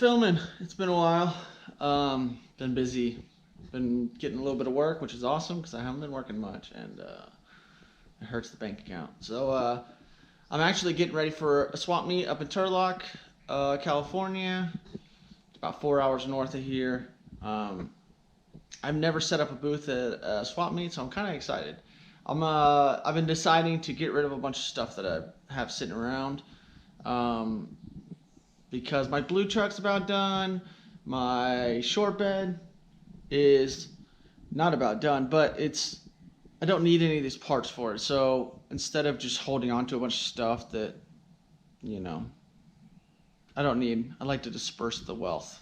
filming. It's been a while. Been busy. Been getting a little bit of work, which is awesome because I haven't been working much, and it hurts the bank account. So I'm actually getting ready for a swap meet up in Turlock, California. It's about 4 hours north of here. I've never set up a booth at a swap meet, so I'm kind of excited. I've been deciding to get rid of a bunch of stuff that I have sitting around. Because my blue truck's about done, my short bed is not about done, but I don't need any of these parts for it. So instead of just holding on to a bunch of stuff that, I don't need, I like to disperse the wealth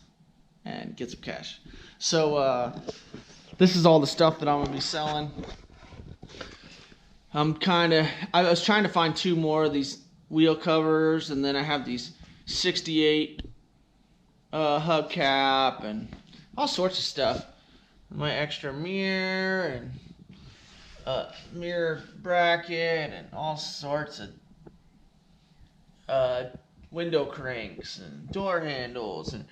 and get some cash. So this is all the stuff that I'm gonna be selling. I was trying to find two more of these wheel covers, and then I have these 68 hubcap and all sorts of stuff. My extra mirror and mirror bracket and all sorts of window cranks and door handles, and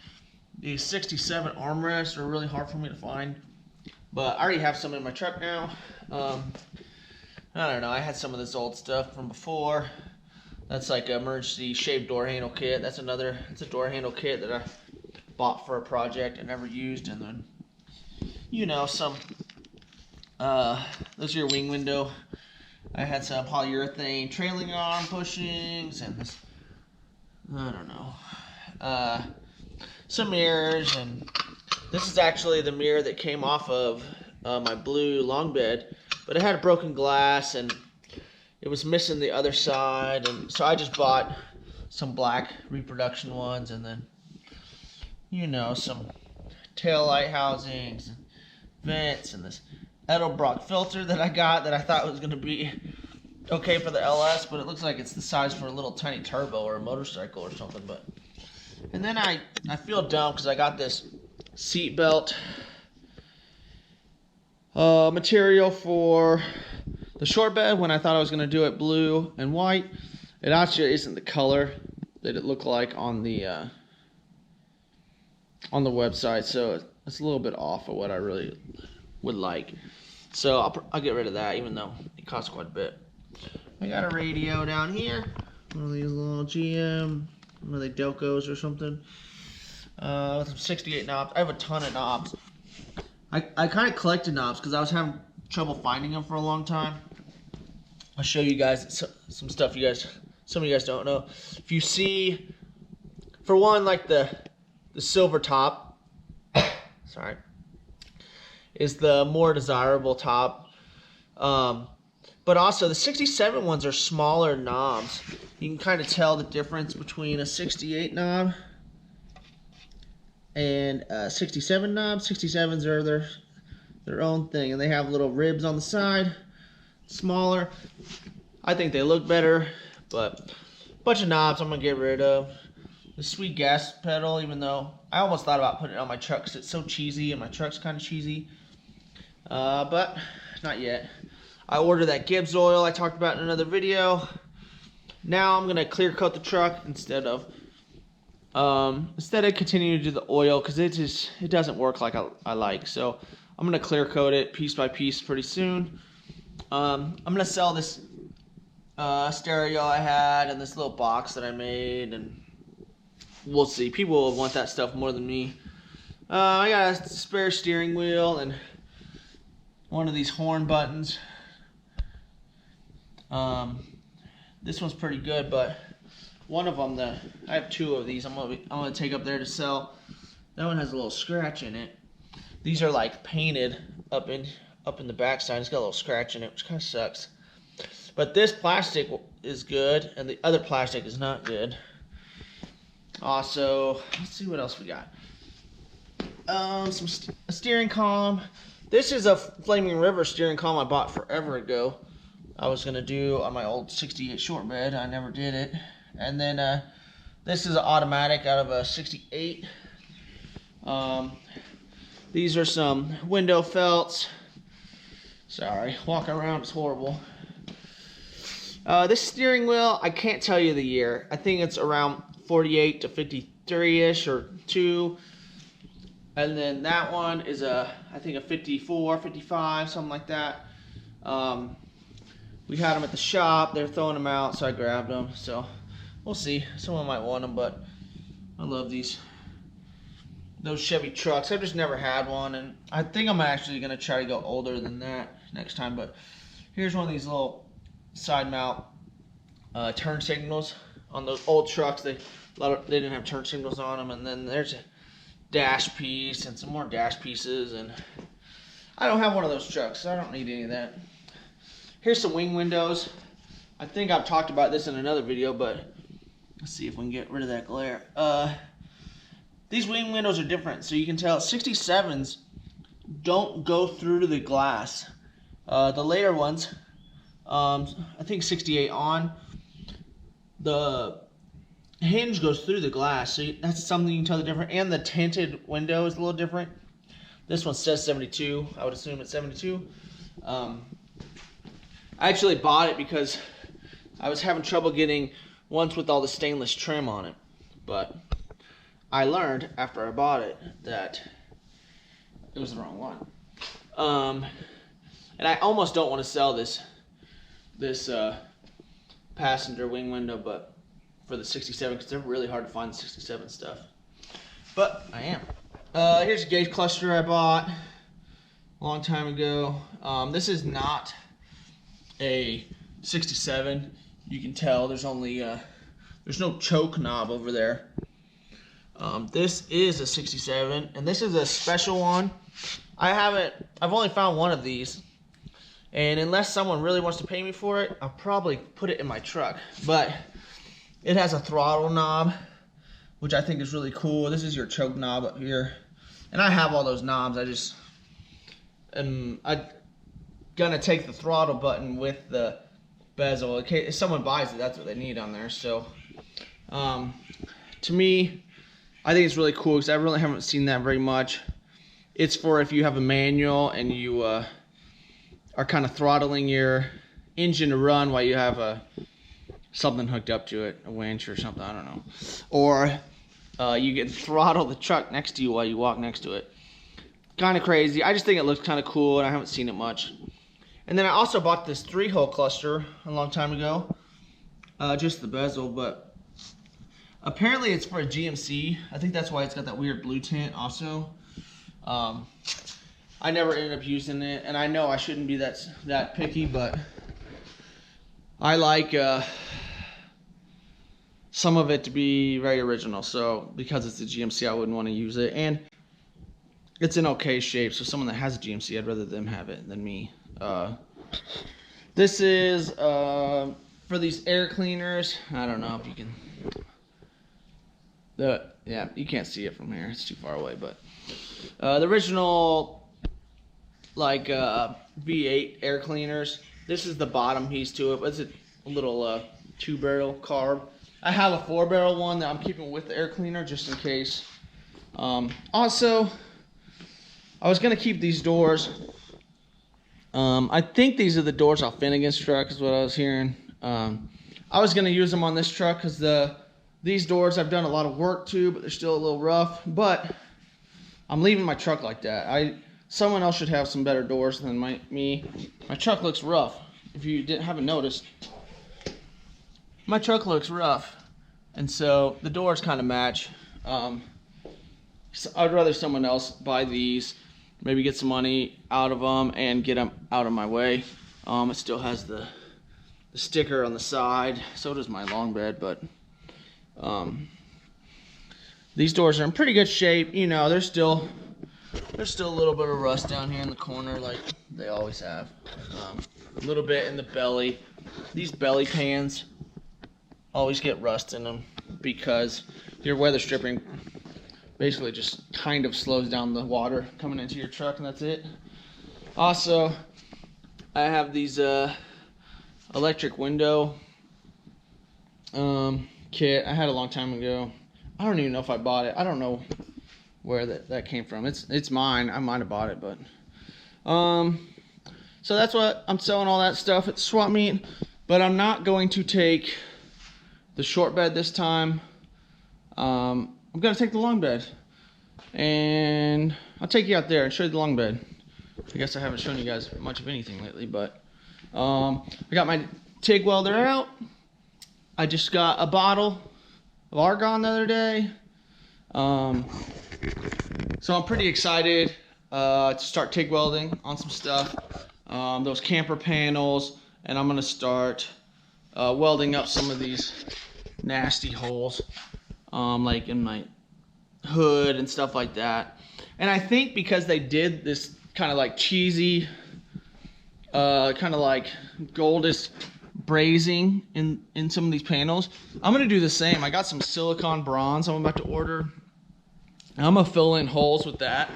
these 67 armrests are really hard for me to find, but I already have some in my truck now. I don't know, I had some of this old stuff from before. That's like an emergency shaved door handle kit. It's a door handle kit that I bought for a project and never used. And then, those are your wing window. I had some polyurethane trailing arm bushings and this, I don't know, some mirrors. And this is actually the mirror that came off of my blue long bed, but it had a broken glass and it was missing the other side, and so I just bought some black reproduction ones, and then, some tail light housings, and vents, and this Edelbrock filter that I got that I thought was going to be okay for the LS, but it looks like it's the size for a little tiny turbo or a motorcycle or something. But and then I feel dumb because I got this seat belt material for the short bed when I thought I was going to do it blue and white. It actually isn't the color that it looked like on the website, so it's a little bit off of what I really would like. So I'll get rid of that, even though it costs quite a bit. I got a radio down here, one of these little GM, one of the Delcos or something, with some 68 knobs. I have a ton of knobs. I kind of collected knobs because I was having trouble finding them for a long time. I'll show you guys some stuff some of you guys don't know. If you see, for one, like the silver top, sorry, is the more desirable top. But also the 67 ones are smaller knobs. You can kind of tell the difference between a 68 knob and a 67 knob. 67s are their own thing, and they have little ribs on the side, smaller. I think they look better, but a bunch of knobs I'm gonna get rid of. The sweet gas pedal, even though I almost thought about putting it on my truck because it's so cheesy and my truck's kind of cheesy, but not yet. I ordered that Gibbs oil I talked about in another video. Now I'm gonna clear coat the truck instead of continuing to do the oil, because it doesn't work like I like. So I'm gonna clear coat it piece by piece pretty soon. I'm gonna sell this stereo I had and this little box that I made, and we'll see. People will want that stuff more than me. I got a spare steering wheel and one of these horn buttons. This one's pretty good, but one of them, I have two of these I'm gonna take up there to sell. That one has a little scratch in it. These are like painted up in the back side. It's got a little scratch in it, which kind of sucks. But this plastic is good, and the other plastic is not good. Also, let's see what else we got. A steering column. This is a Flaming River steering column I bought forever ago. I was gonna do on my old 68 short bed. I never did it. And then this is an automatic out of a 68. These are some window felts. Sorry, walking around is horrible. This steering wheel, I can't tell you the year. I think it's around 48 to 53-ish or 2. And then that one is I think a 54, 55, something like that. We had them at the shop. They're throwing them out, so I grabbed them. So we'll see. Someone might want them, but I love those Chevy trucks. I've just never had one, and I think I'm actually gonna try to go older than that next time. But here's one of these little side mount turn signals on those old trucks. They didn't have turn signals on them, and then there's a dash piece and some more dash pieces, and I don't have one of those trucks, so I don't need any of that. Here's some wing windows. I think I've talked about this in another video, but let's see if we can get rid of that glare. These wing windows are different, so you can tell 67s don't go through to the glass. The later ones, I think 68 on, the hinge goes through the glass, so that's something you can tell the difference. And the tinted window is a little different. This one says 72. I would assume it's 72. I actually bought it because I was having trouble getting ones with all the stainless trim on it, but I learned after I bought it that it was the wrong one. And I almost don't want to sell this passenger wing window, but for the 67, because they're really hard to find the 67 stuff. But I am. Here's a gauge cluster I bought a long time ago. This is not a 67. You can tell there's only there's no choke knob over there. This is a 67, and this is a special one. I've only found one of these, and unless someone really wants to pay me for it, I'll probably put it in my truck. But it has a throttle knob, which I think is really cool. This is your choke knob up here, and I have all those knobs. I'm gonna take the throttle button with the bezel. If someone buys it, that's what they need on there. So to me, I think it's really cool because I really haven't seen that very much. It's for if you have a manual and you are kind of throttling your engine to run while you have something hooked up to it, a winch or something, I don't know. Or you can throttle the truck next to you while you walk next to it. Kind of crazy. I just think it looks kind of cool, and I haven't seen it much. And then I also bought this 3-hole cluster a long time ago. Just the bezel, but apparently it's for a GMC. I think that's why it's got that weird blue tint also. I never ended up using it, and I know I shouldn't be that picky, but I like some of it to be very original. So because it's a GMC, I wouldn't want to use it, and it's in okay shape. So someone that has a GMC, I'd rather them have it than me. This is for these air cleaners. I don't know if you can. Yeah, you can't see it from here. It's too far away. But the original, like V8 air cleaners. This is the bottom piece to it. But it's a little 2-barrel carb. I have a 4-barrel one that I'm keeping with the air cleaner just in case. Also, I was gonna keep these doors. I think these are the doors off Finnegan's truck, is what I was hearing. I was gonna use them on this truck because these doors I've done a lot of work to, but they're still a little rough. But I'm leaving my truck like that. Someone else should have some better doors than me. My truck looks rough. If you haven't noticed, my truck looks rough, and so the doors kind of match. So I'd rather someone else buy these, maybe get some money out of them and get them out of my way. It still has the sticker on the side. So does my long bed, but these doors are in pretty good shape. You know, there's still a little bit of rust down here in the corner, like they always have. A little bit in the belly. These belly pans always get rust in them because your weather stripping basically just kind of slows down the water coming into your truck, and that's it. Also, I have these electric window kit I had a long time ago. I don't even know if I bought it. I don't know where that came from. It's mine. I might have bought it, but so that's what I'm selling, all that stuff at Swap Meet. But I'm not going to take the short bed this time. I'm gonna take the long bed, and I'll take you out there and show you the long bed. I guess I haven't shown you guys much of anything lately, but I got my TIG welder out. I just got a bottle of argon the other day. So I'm pretty excited to start TIG welding on some stuff. Those camper panels, and I'm gonna start welding up some of these nasty holes, like in my hood and stuff like that. And I think because they did this kind of like cheesy, kind of like goldish brazing in some of these panels, I'm gonna do the same. I got some silicone bronze I'm about to order. I'm gonna fill in holes with that.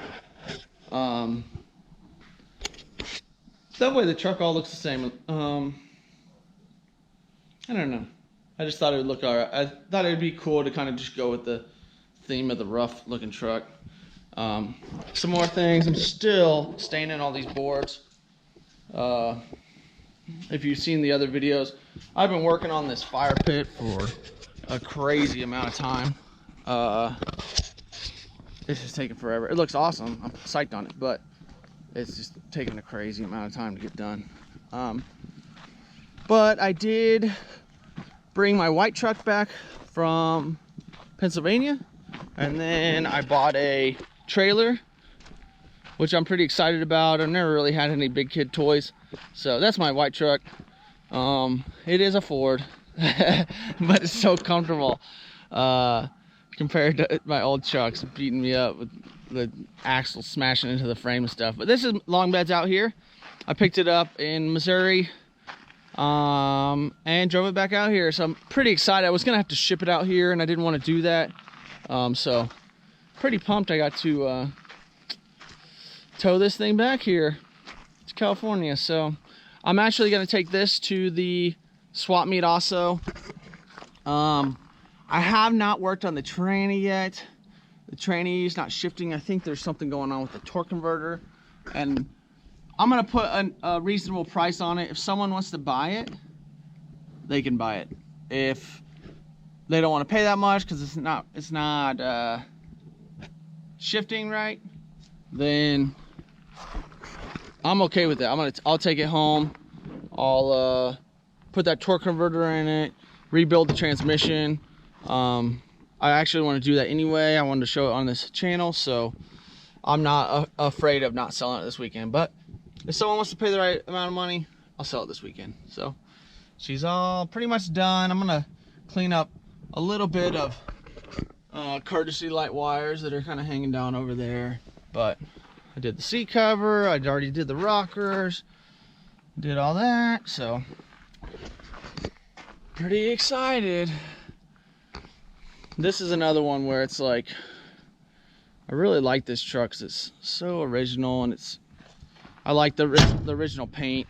That way the truck all looks the same. I don't know. I just thought it would look alright. I thought it'd be cool to kind of just go with the theme of the rough looking truck. Some more things. I'm still staining all these boards. If you've seen the other videos, I've been working on this fire pit for a crazy amount of time. It's just taking forever. It looks awesome. I'm psyched on it, but it's just taking a crazy amount of time to get done. But I did bring my white truck back from Pennsylvania, and then I bought a trailer, which I'm pretty excited about. I've never really had any big kid toys, so that's my white truck. It is a Ford, but it's so comfortable compared to my old trucks beating me up with the axle smashing into the frame and stuff. But this is long beds out here. I picked it up in Missouri and drove it back out here, so I'm pretty excited. I was gonna have to ship it out here, and I didn't want to do that, so pretty pumped I got to tow this thing back here to California. So I'm actually going to take this to the swap meet also. I have not worked on the tranny yet. The tranny is not shifting. I think there's something going on with the torque converter, and I'm going to put a reasonable price on it. If someone wants to buy it, they can buy it. If they don't want to pay that much because it's not shifting right, then I'm okay with that. I'll take it home. I'll put that torque converter in it, rebuild the transmission. I actually want to do that anyway. I wanted to show it on this channel, so I'm not afraid of not selling it this weekend. But if someone wants to pay the right amount of money, I'll sell it this weekend. So she's all pretty much done. I'm gonna clean up a little bit of courtesy light wires that are kind of hanging down over there, but I did the seat cover, I already did the rockers, did all that, so pretty excited. This is another one where it's like, I really like this truck because it's so original, and I like the original paint.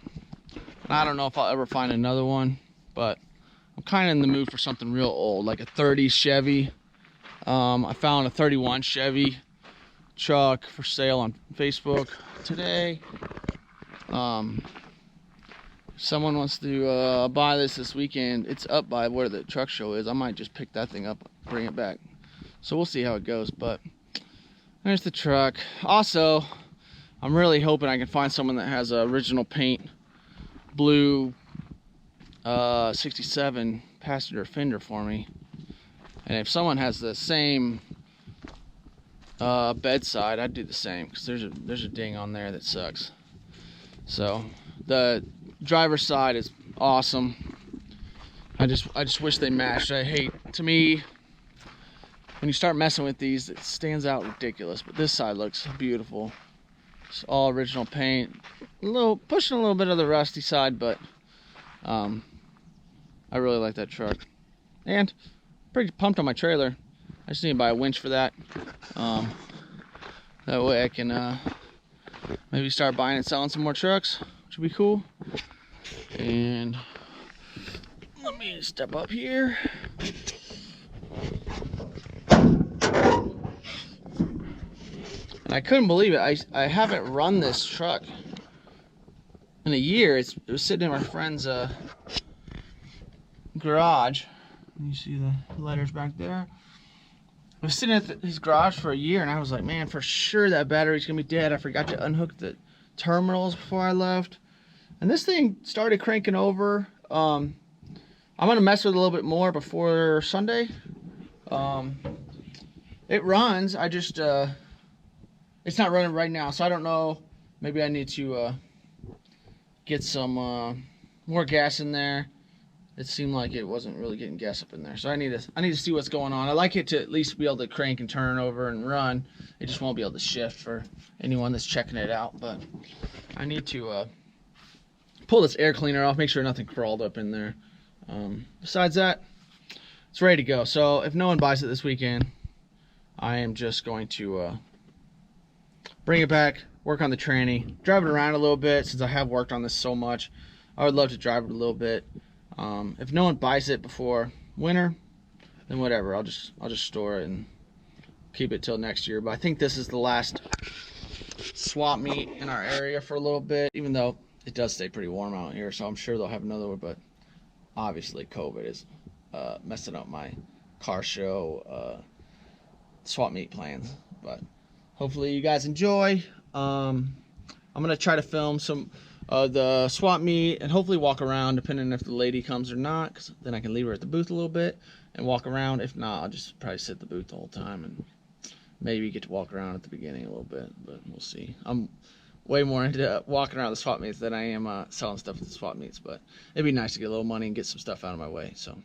And I don't know if I'll ever find another one, but I'm kind of in the mood for something real old, like a 30 Chevy. I found a 31 Chevy truck for sale on Facebook today. If someone wants to buy this weekend, it's up by where the truck show is. I might just pick that thing up, bring it back. So we'll see how it goes, but there's the truck. Also, I'm really hoping I can find someone that has original paint, blue 67 passenger fender for me. And if someone has the same bedside, I'd do the same, because there's a ding on there that sucks. So the driver's side is awesome. I just wish they matched. To me, when you start messing with these, it stands out ridiculous, but this side looks beautiful. It's all original paint, pushing a little bit of the rusty side, but I really like that truck. And pretty pumped on my trailer. I just need to buy a winch for that. That way I can maybe start buying and selling some more trucks, which would be cool. And let me step up here. And I couldn't believe it. I haven't run this truck in a year. It was sitting in my friend's garage. You see the letters back there. I was sitting at his garage for a year, and I was like, man, for sure that battery's gonna be dead. I forgot to unhook the terminals before I left, and this thing started cranking over. I'm gonna mess with it a little bit more before Sunday. It runs. I just it's not running right now, so I don't know. Maybe I need to get some more gas in there. It seemed like it wasn't really getting gas up in there, so I need to see what's going on. I like it to at least be able to crank and turn over and run. It just won't be able to shift for anyone that's checking it out. But I need to pull this air cleaner off, make sure nothing crawled up in there. Besides that, it's ready to go. So if no one buys it this weekend, I am just going to bring it back, work on the tranny, drive it around a little bit since I have worked on this so much. I would love to drive it a little bit. If no one buys it before winter, then whatever. I'll just store it and keep it till next year. But I think this is the last swap meet in our area for a little bit, even though it does stay pretty warm out here, so I'm sure they'll have another one. But obviously COVID is messing up my car show swap meet plans. But hopefully you guys enjoy. I'm gonna try to film some the swap meet and hopefully walk around, depending if the lady comes or not, because then I can leave her at the booth a little bit and walk around. If not, I'll just probably sit at the booth the whole time and maybe get to walk around at the beginning a little bit, but we'll see. I'm way more into walking around the swap meets than I am selling stuff at the swap meets, but it'd be nice to get a little money and get some stuff out of my way. So